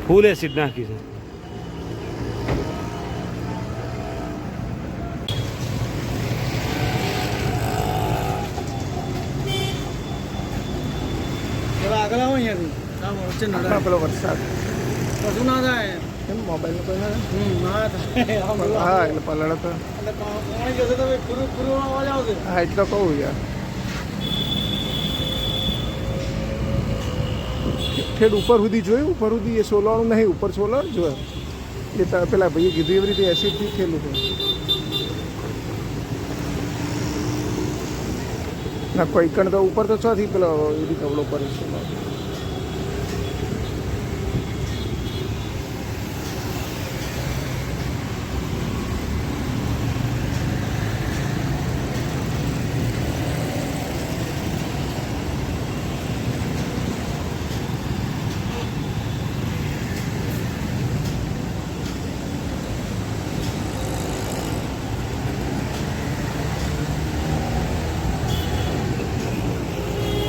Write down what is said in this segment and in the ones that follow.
ફૂલ acid નાખી છે. આગળ આવો અહીંયાથી પેલો વરસાદ કશું ના થાય એમ મોબાઈલનો કોઈ ના ના થાય હા એટલે પલળો તો એટલે પાણી જશે તો પૂરું પૂરું અવાજ આવશે. હા એટલે તો કહું યાર ઠેઠ ઉપર સુધી જોયું ઉપર સુધી એ સોલાનું નહીં ઉપર સોલર જોયું એ પેલા ભાઈએ કીધું એવી રીતે એસિડથી થયેલું છે ના કોઈ કણ તો ઉપર તો છથી પેલો એવી કવડો પર સોલાર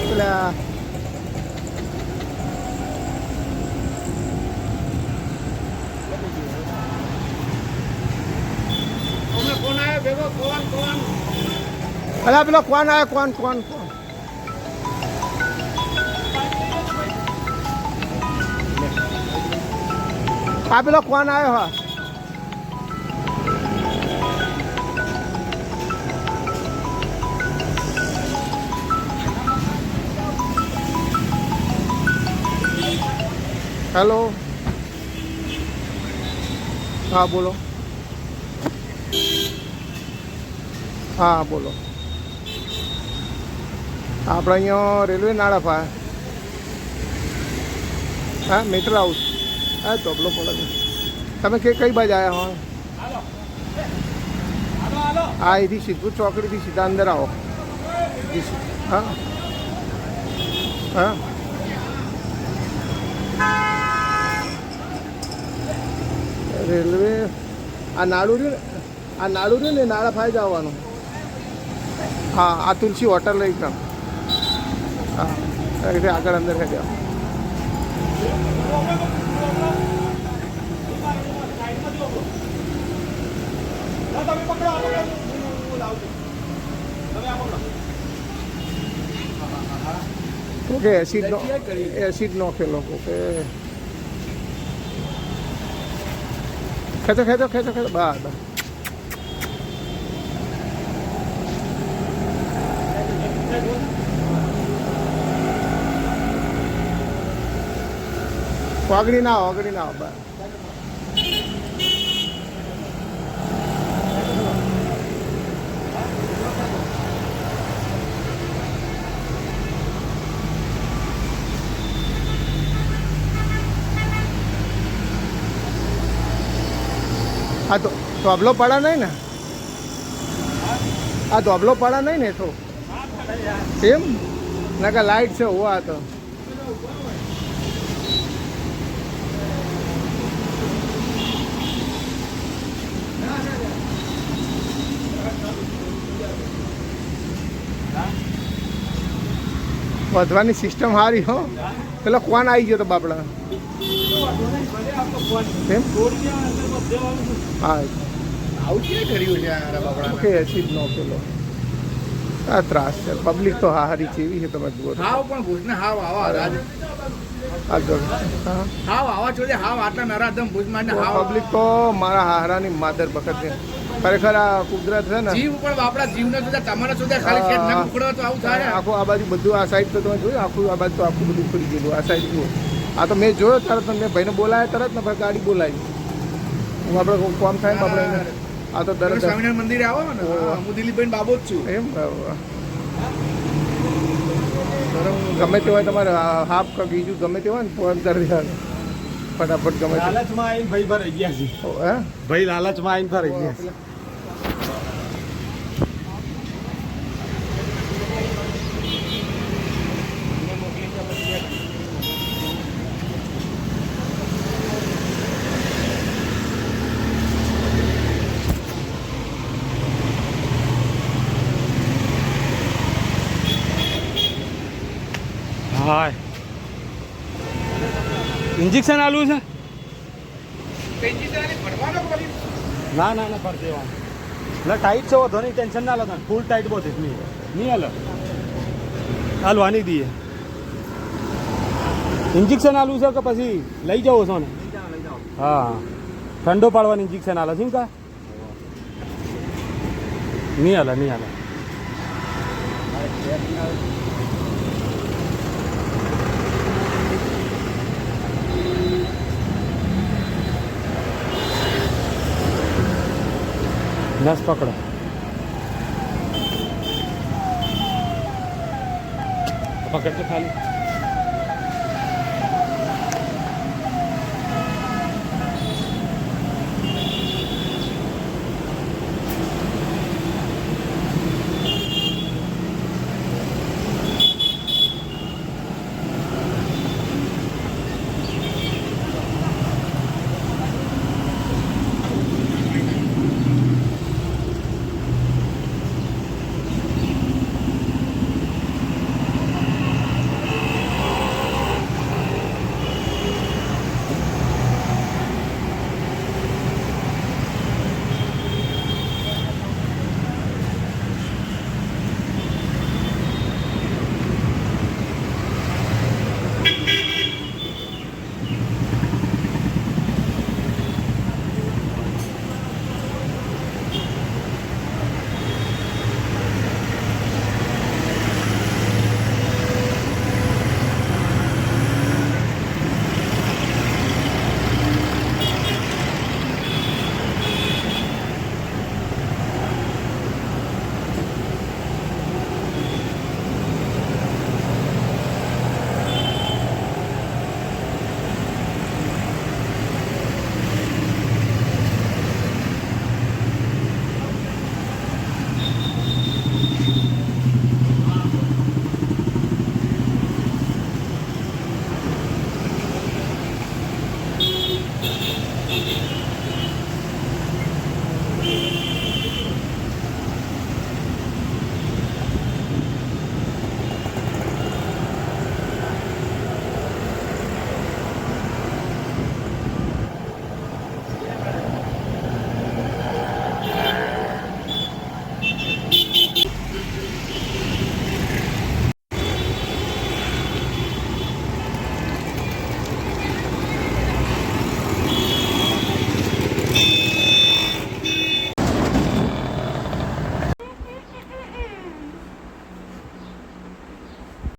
પેલા કોણ આવ્યો ભેગો કોણ અલા પેલો કોણ આવ્યો કોણ આ પેલો કોણ આવ્યો હા હેલો હા બોલો હા બોલો આપણે અહીંયા રેલવે નાળા પાસે હા મેટર હાઉસ હા તબલો પડે તમે કઈ બાજુ આવ્યા હો હા અહીંથી સીધું ચોકડીથી સીધા અંદર આવો હા હા રેલવે આ નાળું રહ્યું ને નાળા ફાઈ જવાનું હા આ તુલસી હોટલ લઈ ગયો હા એટલે આગળ અંદર થઈ જાઓ ઓકે એસિડ નોખેલો ઓકે ખેંચો બસ આગળ ના આવો બસ આ તો ધોબલો પડા નહીં ને આ ધોબલો પડા નહીં ને તો એમ ના કે લાઈટ છે હો આ તો વધવાની સિસ્ટમ સારી હો પેલો કોણ આવી ગયો તો બાપડા એમ હા ઓકે એસિડ નો પેલો આ ત્રાસ છે પબ્લિક તો હારી છે એવી છે તમે જુઓ હાવ પણ ભુજને હાવ આવા આટલા નરાધમ ભુજમાં પબ્લિક તો મારા હારાની માદર બખત છે ખરેખર આ કુદરત છે ને જીવ પણ આપણા જીવને સુધા તમારા સુધા ખાલી ખેત ના ઉખડો તો આવું થાય આખું આ બાજુ બધું આ સાઈડ તો તમે જોયું આખું આ બાજુ તો આખું બધું ફરી ગયેલું આ સાઈડ જુઓ આ તો મેં જોયો તરત મેં ભાઈને બોલાયા તરત ને ભાઈ ગાડી બોલાવી હું આપણે કોમ થાય ને આપણે આ તો દરદ સ્વામિનારાયણ મંદિરે આવો ને હું દિલીપભાઈ બાબો જ છું એમ ગમે તે હોય તમારે હાફ કે બીજું ગમે તે હોય ને ફોન કરી દેવાનું ફટાફટ ગમે લાલચમાં આવીને ભાઈ ભરાઈ ગયા છે હે ભાઈ લાલચમાં આવીને ભરાઈ ગયા છે હાય ઇન્જેક્શન આલવું છે તો ઇન્જેક્શન આની ભરવાનો કે પછી ના ના ના પર દેવાનું એટલે ટાઈટ છે વધો નહીં ટેન્શન ના લો તમે ફૂલ ટાઈટ બોધે નહીં હાલો હાલવાની દઈએ ઇન્જેક્શન આલું છે કે પછી લઈ જાઓ છો ને હા ઠંડો પાડવાનું ઇન્જેક્શન આલે છે કા નહીં હાલે નહીં હાલે નસ પકડો પકડ તો ખાલી